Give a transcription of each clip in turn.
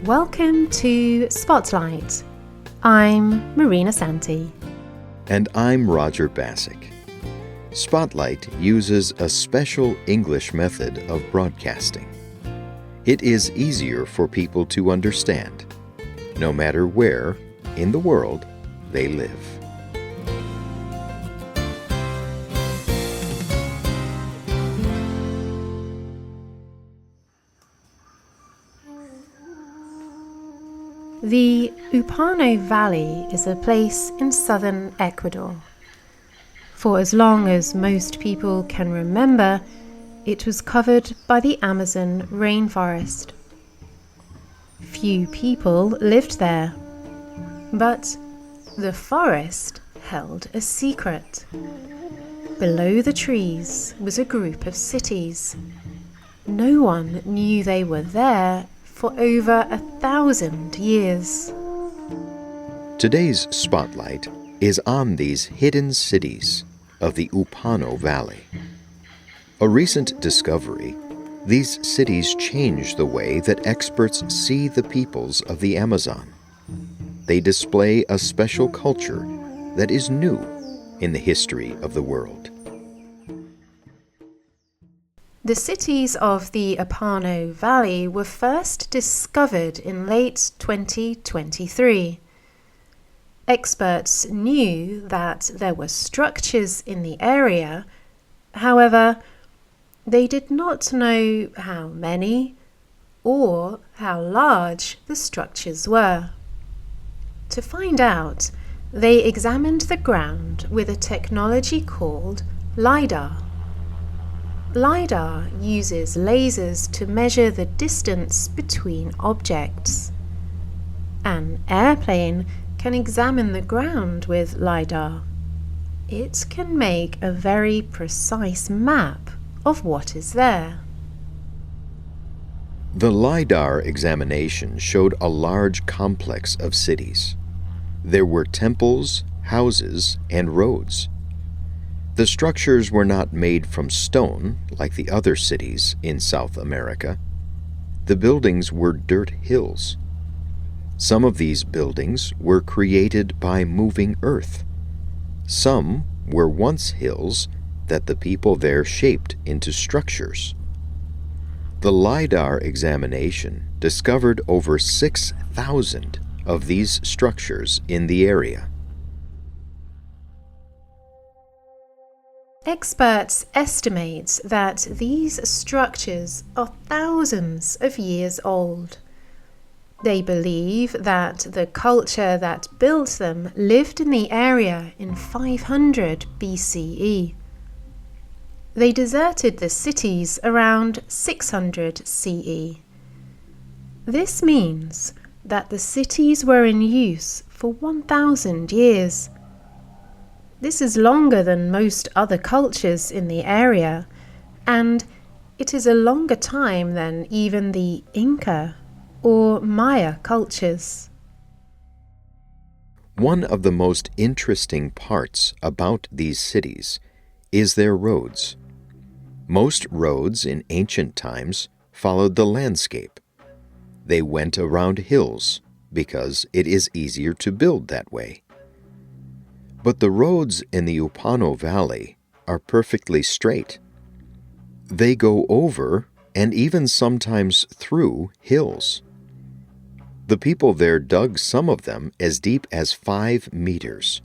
Welcome to Spotlight. I'm Marina Santee. And I'm Roger Basick. Spotlight uses a special English method of broadcasting. It is easier for people to understand, no matter where in the world they live. The Upano Valley is a place in southern Ecuador. For as long as most people can remember, it was covered by the Amazon rainforest. Few people lived there, but the forest held a secret. Below the trees was a group of cities. No one knew they were there for over 1,000 years. Today's spotlight is on these hidden cities of the Upano Valley. A recent discovery, these cities change the way that experts see the peoples of the Amazon. They display a special culture that is new in the history of the world. The cities of the Upano Valley were first discovered in late 2023. Experts knew that there were structures in the area. However, they did not know how many or how large the structures were. To find out, they examined the ground with a technology called LiDAR. LiDAR uses lasers to measure the distance between objects. An airplane can examine the ground with LiDAR. It can make a very precise map of what is there. The LiDAR examination showed a large complex of cities. There were temples, houses, and roads. The structures were not made from stone like the other cities in South America. The buildings were dirt hills. Some of these buildings were created by moving earth. Some were once hills that the people there shaped into structures. The LiDAR examination discovered over 6,000 of these structures in the area. Experts estimate that these structures are thousands of years old. They believe that the culture that built them lived in the area in 500 BCE. They deserted the cities around 600 CE. This means that the cities were in use for 1,000 years. This is longer than most other cultures in the area, and it is a longer time than even the Inca or Maya cultures. One of the most interesting parts about these cities is their roads. Most roads in ancient times followed the landscape. They went around hills because it is easier to build that way. But the roads in the Upano Valley are perfectly straight. They go over and even sometimes through hills. The people there dug some of them as deep as 5 meters.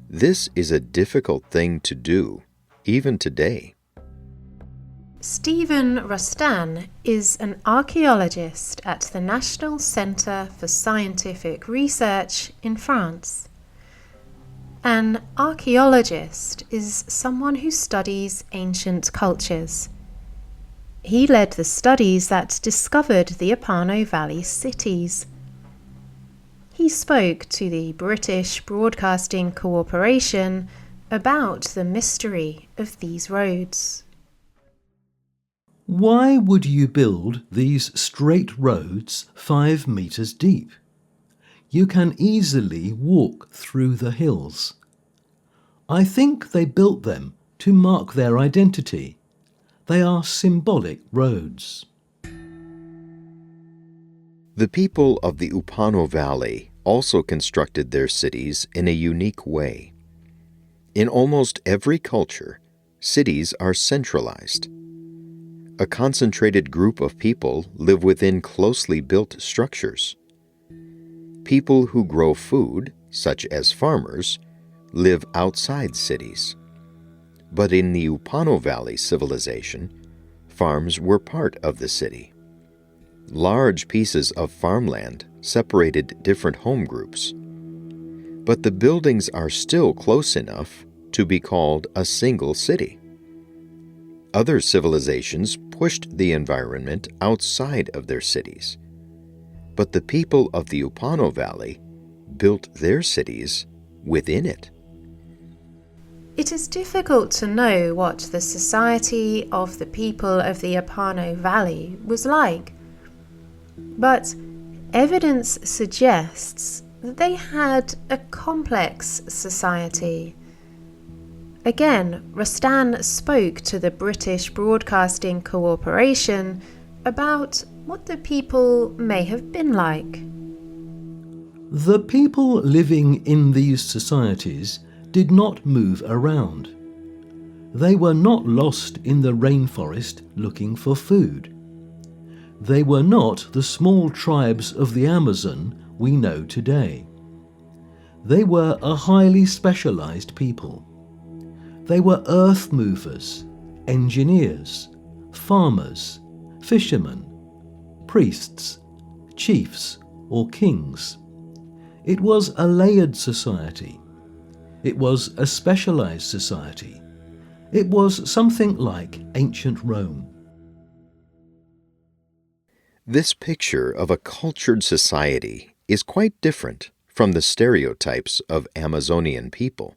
This is a difficult thing to do, even today. Stephen Rustan is an archaeologist at the National Centre for Scientific Research in France. An archaeologist is someone who studies ancient cultures. He led the studies that discovered the Upano Valley cities. He spoke to the British Broadcasting Corporation about the mystery of these roads. Why would you build these straight roads 5 meters deep? You can easily walk through the hills. I think they built them to mark their identity. They are symbolic roads. The people of the Upano Valley also constructed their cities in a unique way. In almost every culture, cities are centralized. A concentrated group of people live within closely built structures. People who grow food, such as farmers, live outside cities. But in the Upano Valley civilization, farms were part of the city. Large pieces of farmland separated different home groups. But the buildings are still close enough to be called a single city. Other civilizations pushed the environment outside of their cities. But the people of the Upano Valley built their cities within it. It is difficult to know what the society of the people of the Upano Valley was like, but evidence suggests that they had a complex society. Again, Rastan spoke to the British Broadcasting Corporation about what the people may have been like. The people living in these societies did not move around. They were not lost in the rainforest looking for food. They were not the small tribes of the Amazon we know today. They were a highly specialized people. They were earth movers, engineers, farmers, fishermen, priests, chiefs, or kings. It was a layered society. It was a specialized society. It was something like ancient Rome. This picture of a cultured society is quite different from the stereotypes of Amazonian people.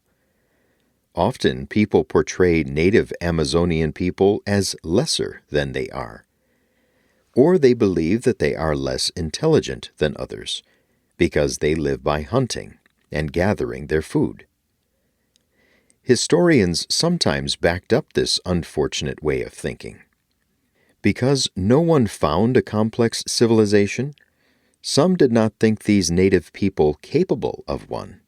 Often people portray native Amazonian people as lesser than they are. Or they believe that they are less intelligent than others because they live by hunting and gathering their food. Historians sometimes backed up this unfortunate way of thinking. Because no one found a complex civilization, some did not think these native people capable of one.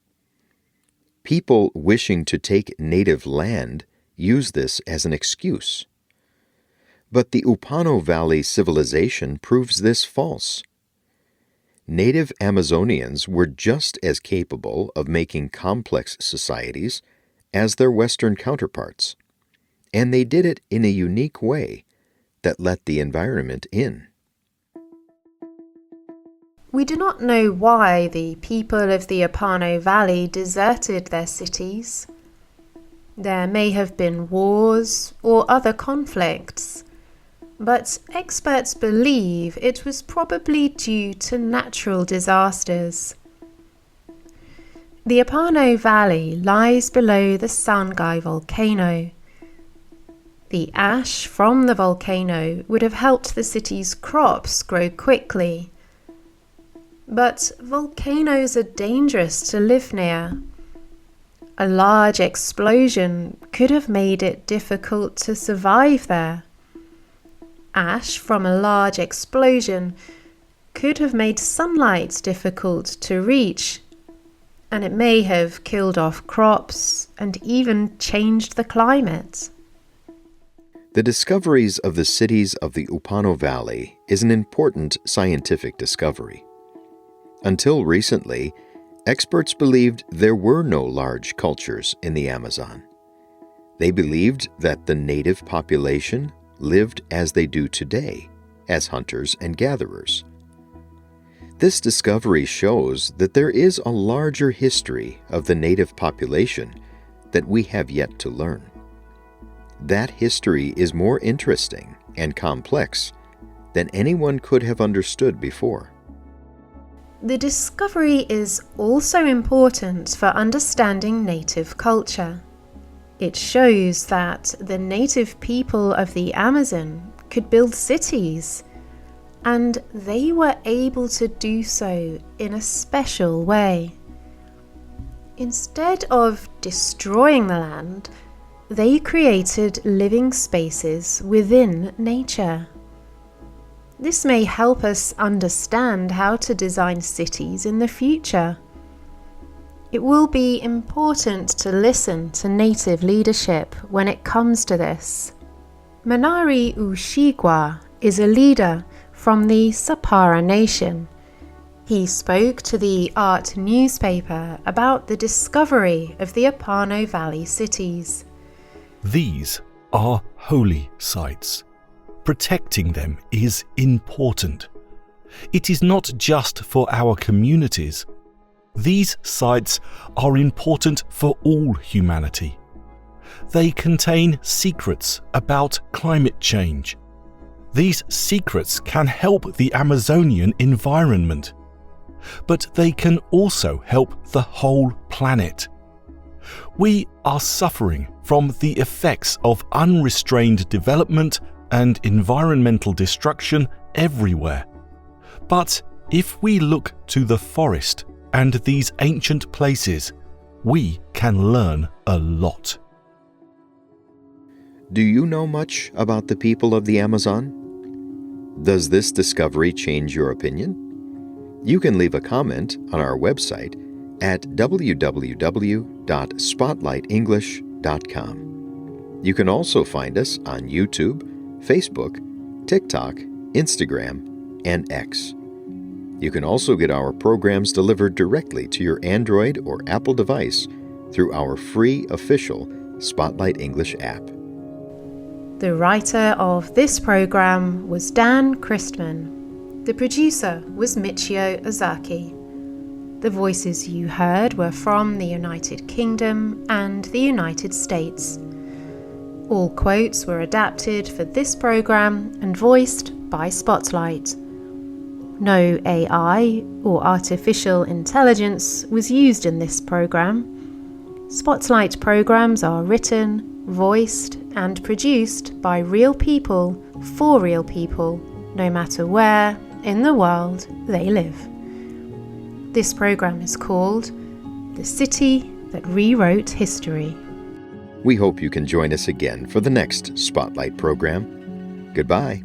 People wishing to take native land use this as an excuse. But the Upano Valley civilization proves this false. Native Amazonians were just as capable of making complex societies as their Western counterparts, and they did it in a unique way that let the environment in. We do not know why the people of the Upano Valley deserted their cities. There may have been wars or other conflicts, but experts believe it was probably due to natural disasters. The Upano Valley lies below the Santee volcano. The ash from the volcano would have helped the city's crops grow quickly. But volcanoes are dangerous to live near. A large explosion could have made it difficult to survive there. Ash from a large explosion could have made sunlight difficult to reach, and it may have killed off crops and even changed the climate. The discoveries of the cities of the Upano Valley is an important scientific discovery. Until recently, experts believed there were no large cultures in the Amazon. They believed that the native population lived as they do today, as hunters and gatherers. This discovery shows that there is a larger history of the native population that we have yet to learn. That history is more interesting and complex than anyone could have understood before. The discovery is also important for understanding native culture. It shows that the native people of the Amazon could build cities, and they were able to do so in a special way. Instead of destroying the land, they created living spaces within nature. This may help us understand how to design cities in the future. It will be important to listen to native leadership when it comes to this. Manari Ushigwa is a leader from the Sapara Nation. He spoke to the art newspaper about the discovery of the Apano Valley cities. These are holy sites. Protecting them is important. It is not just for our communities. These sites are important for all humanity. They contain secrets about climate change. These secrets can help the Amazonian environment, but they can also help the whole planet. We are suffering from the effects of unrestrained development and environmental destruction everywhere. But if we look to the forest and these ancient places, we can learn a lot. Do you know much about the people of the Amazon? Does this discovery change your opinion? You can leave a comment on our website at www.spotlightenglish.com. You can also find us on YouTube, Facebook, TikTok, Instagram, and X. You can also get our programs delivered directly to your Android or Apple device through our free official Spotlight English app. The writer of this program was Dan Christman. The producer was Michio Ozaki. The voices you heard were from the United Kingdom and the United States. All quotes were adapted for this program and voiced by Spotlight. No AI or artificial intelligence was used in this program. Spotlight programs are written, voiced, and produced by real people for real people, no matter where in the world they live. This program is called The City That Rewrote History. We hope you can join us again for the next Spotlight program. Goodbye.